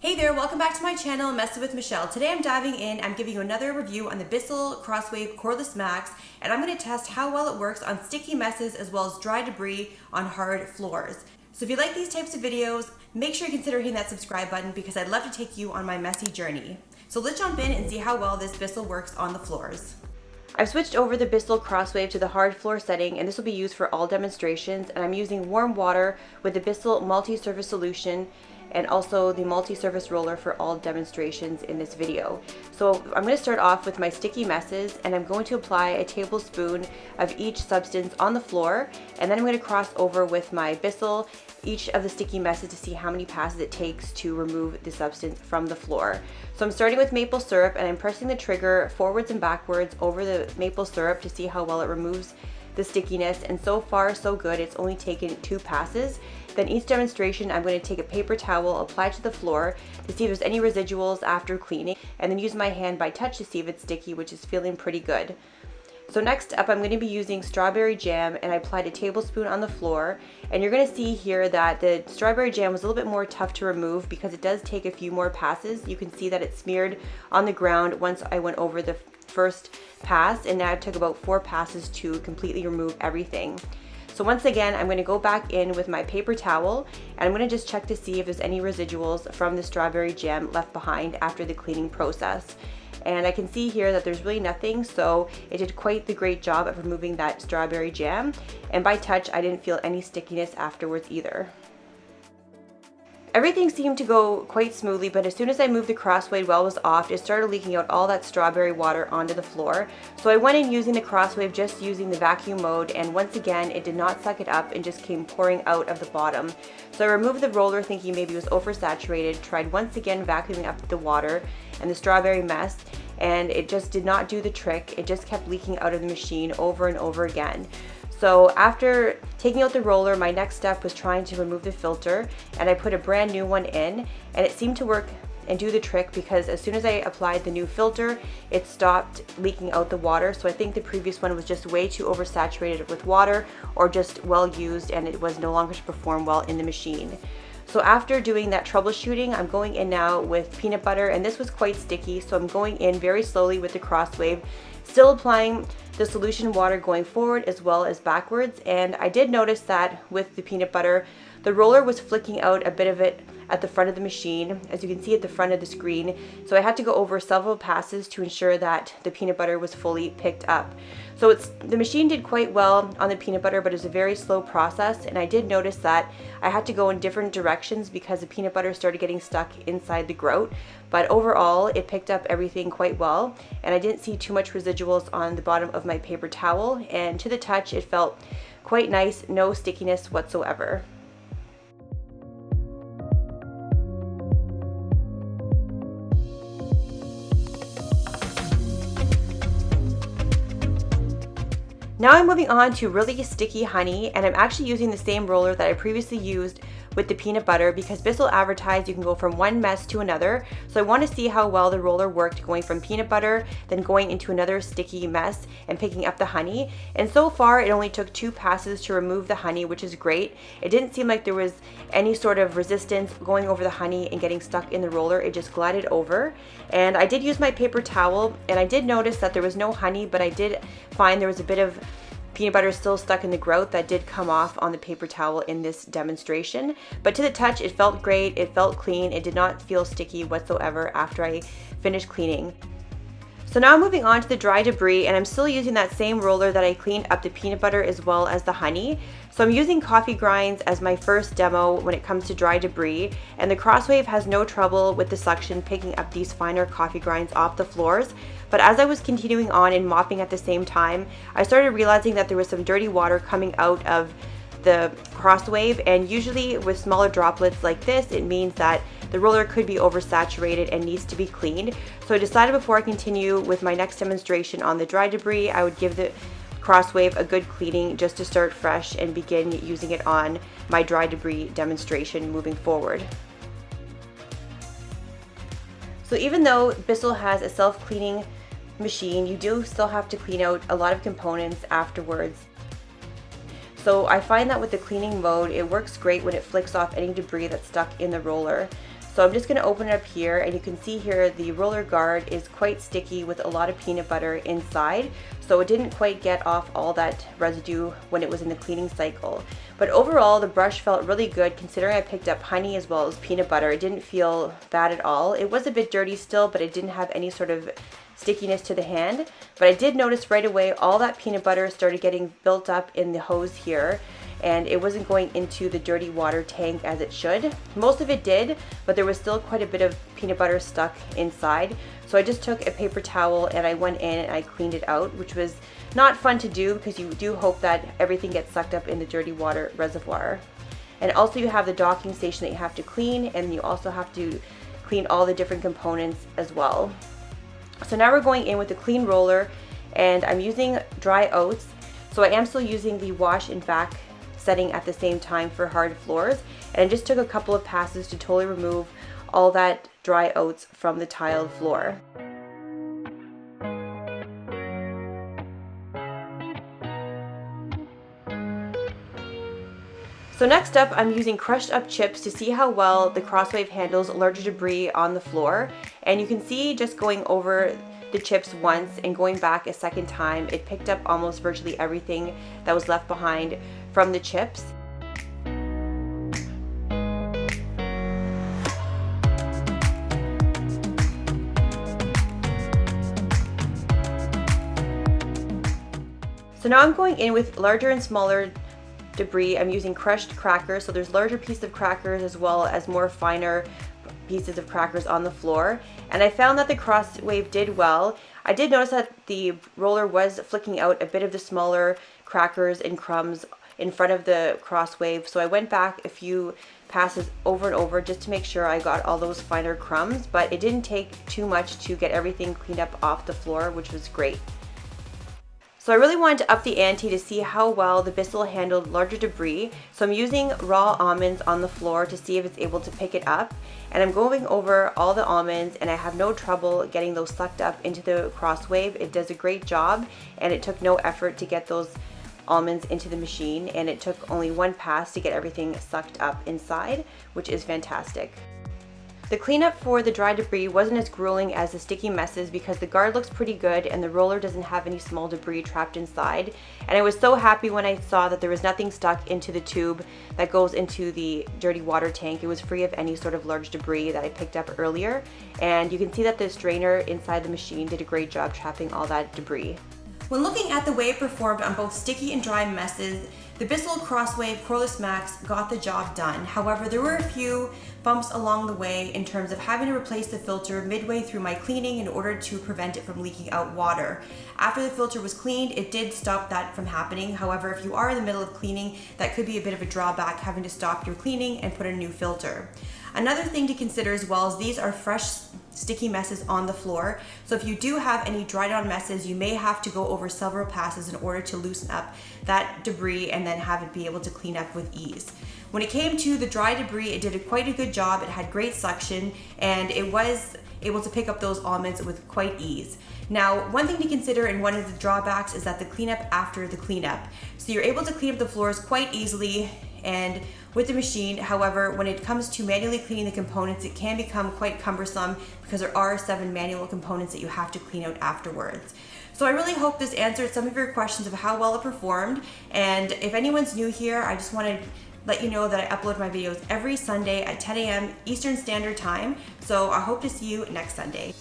Hey there, welcome back to my channel, Messing with Michelle. Today I'm diving in, I'm giving you another review on the Bissell Crosswave Cordless Max, and I'm going to test how well it works on sticky messes as well as dry debris on hard floors. So if you like these types of videos, make sure you consider hitting that subscribe button because I'd love to take you on my messy journey. So let's jump in and see how well this Bissell works on the floors. I've switched over the Bissell Crosswave to the hard floor setting, and this will be used for all demonstrations, and I'm using warm water with the Bissell multi-surface solution and also the multi-surface roller for all demonstrations in this video. So I'm going to start off with my sticky messes, and I'm going to apply a tablespoon of each substance on the floor, and then I'm going to cross over with my Bissell each of the sticky messes to see how many passes it takes to remove the substance from the floor. So I'm starting with maple syrup, and I'm pressing the trigger forwards and backwards over the maple syrup to see how well it removes the stickiness, and so far so good. It's only taken 2 passes. Then each demonstration I'm going to take a paper towel, apply it to the floor to see if there's any residuals after cleaning, and then use my hand by touch to see if it's sticky, which is feeling pretty good. So next up I'm going to be using strawberry jam, and I applied a tablespoon on the floor, and you're going to see here that the strawberry jam was a little bit more tough to remove because it does take a few more passes. You can see that it smeared on the ground once I went over the first pass, and now it took about 4 passes to completely remove everything. So once again, I'm going to go back in with my paper towel, and I'm going to just check to see if there's any residuals from the strawberry jam left behind after the cleaning process. And I can see here that there's really nothing, so it did quite the great job of removing that strawberry jam. And by touch, I didn't feel any stickiness afterwards either. Everything seemed to go quite smoothly, but as soon as I moved the Crosswave well was off, it started leaking out all that strawberry water onto the floor. So I went in using the Crosswave, just using the vacuum mode, and once again it did not suck it up and just came pouring out of the bottom. So I removed the roller thinking maybe it was oversaturated, tried once again vacuuming up the water and the strawberry mess, and it just did not do the trick. It just kept leaking out of the machine over and over again. So after taking out the roller, my next step was trying to remove the filter, and I put a brand new one in, and it seemed to work and do the trick because as soon as I applied the new filter, it stopped leaking out the water. So I think the previous one was just way too oversaturated with water or just well used, and it was no longer to perform well in the machine. So after doing that troubleshooting, I'm going in now with peanut butter, and this was quite sticky, so I'm going in very slowly with the Crosswave, still applying the solution water going forward as well as backwards. And I did notice that with the peanut butter, the roller was flicking out a bit of it at the front of the machine, as you can see at the front of the screen. So I had to go over several passes to ensure that the peanut butter was fully picked up. So the machine did quite well on the peanut butter, but it's a very slow process, and I did notice that I had to go in different directions because the peanut butter started getting stuck inside the grout. But overall, it picked up everything quite well, and I didn't see too much residuals on the bottom of my paper towel, and to the touch, it felt quite nice, no stickiness whatsoever. Now I'm moving on to really sticky honey, and I'm actually using the same roller that I previously used with the peanut butter because Bissell advertised you can go from one mess to another. So I want to see how well the roller worked going from peanut butter, then going into another sticky mess and picking up the honey. And so far it only took 2 passes to remove the honey, which is great. It didn't seem like there was any sort of resistance going over the honey and getting stuck in the roller. It just glided over. And I did use my paper towel, and I did notice that there was no honey, but I did find there was a bit of peanut butter still stuck in the grout that did come off on the paper towel in this demonstration. But to the touch, it felt great, it felt clean, it did not feel sticky whatsoever after I finished cleaning. So now I'm moving on to the dry debris, and I'm still using that same roller that I cleaned up the peanut butter as well as the honey. So I'm using coffee grinds as my first demo when it comes to dry debris, and the Crosswave has no trouble with the suction picking up these finer coffee grinds off the floors. But as I was continuing on and mopping at the same time, I started realizing that there was some dirty water coming out of the Crosswave, and usually with smaller droplets like this, it means that the roller could be oversaturated and needs to be cleaned. So I decided before I continue with my next demonstration on the dry debris, I would give the Crosswave a good cleaning just to start fresh and begin using it on my dry debris demonstration moving forward. So even though Bissell has a self-cleaning machine, you do still have to clean out a lot of components afterwards. So I find that with the cleaning mode, it works great when it flicks off any debris that's stuck in the roller. So I'm just going to open it up here, and you can see here the roller guard is quite sticky with a lot of peanut butter inside, so it didn't quite get off all that residue when it was in the cleaning cycle. But overall, the brush felt really good considering I picked up honey as well as peanut butter. It didn't feel bad at all. It was a bit dirty still, but it didn't have any sort of stickiness to the hand. But I did notice right away all that peanut butter started getting built up in the hose here, and it wasn't going into the dirty water tank as it should. Most of it did, but there was still quite a bit of peanut butter stuck inside. So I just took a paper towel and I went in and I cleaned it out, which was not fun to do because you do hope that everything gets sucked up in the dirty water reservoir. And also you have the docking station that you have to clean, and you also have to clean all the different components as well. So now we're going in with the clean roller, and I'm using dry oats. So I am still using the wash and vac setting at the same time for hard floors, and I just took a couple of passes to totally remove all that dry oats from the tiled floor. So next up, I'm using crushed up chips to see how well the Crosswave handles larger debris on the floor, and you can see just going over the chips once and going back a second time, it picked up almost virtually everything that was left behind from the chips. So now I'm going in with larger and smaller debris. I'm using crushed crackers, so there's larger pieces of crackers as well as more finer pieces of crackers on the floor, and I found that the Crosswave did well. I did notice that the roller was flicking out a bit of the smaller crackers and crumbs in front of the Crosswave, so I went back a few passes over and over just to make sure I got all those finer crumbs, but it didn't take too much to get everything cleaned up off the floor, which was great. So I really wanted to up the ante to see how well the Bissell handled larger debris. So I'm using raw almonds on the floor to see if it's able to pick it up. And I'm going over all the almonds, and I have no trouble getting those sucked up into the Crosswave. It does a great job, and it took no effort to get those almonds into the machine, and it took only one pass to get everything sucked up inside, which is fantastic. The cleanup for the dry debris wasn't as grueling as the sticky messes because the guard looks pretty good and the roller doesn't have any small debris trapped inside. And I was so happy when I saw that there was nothing stuck into the tube that goes into the dirty water tank. It was free of any sort of large debris that I picked up earlier. And you can see that the strainer inside the machine did a great job trapping all that debris. When looking at the way it performed on both sticky and dry messes, the Bissell Crosswave Cordless Max got the job done. However, there were a few bumps along the way in terms of having to replace the filter midway through my cleaning in order to prevent it from leaking out water. After the filter was cleaned, it did stop that from happening. However, if you are in the middle of cleaning, that could be a bit of a drawback, having to stop your cleaning and put in a new filter. Another thing to consider as well is these are fresh sticky messes on the floor. So if you do have any dried on messes, you may have to go over several passes in order to loosen up that debris and then have it be able to clean up with ease. When it came to the dry debris, it did quite a good job. It had great suction and it was able to pick up those almonds with quite ease. Now, one thing to consider and one of the drawbacks is that the cleanup after the cleanup. So you're able to clean up the floors quite easily and with the machine. However, when it comes to manually cleaning the components, it can become quite cumbersome because there are 7 manual components that you have to clean out afterwards. So I really hope this answered some of your questions of how well it performed. And if anyone's new here, I just want to let you know that I upload my videos every Sunday at 10 a.m. Eastern Standard Time. So I hope to see you next Sunday.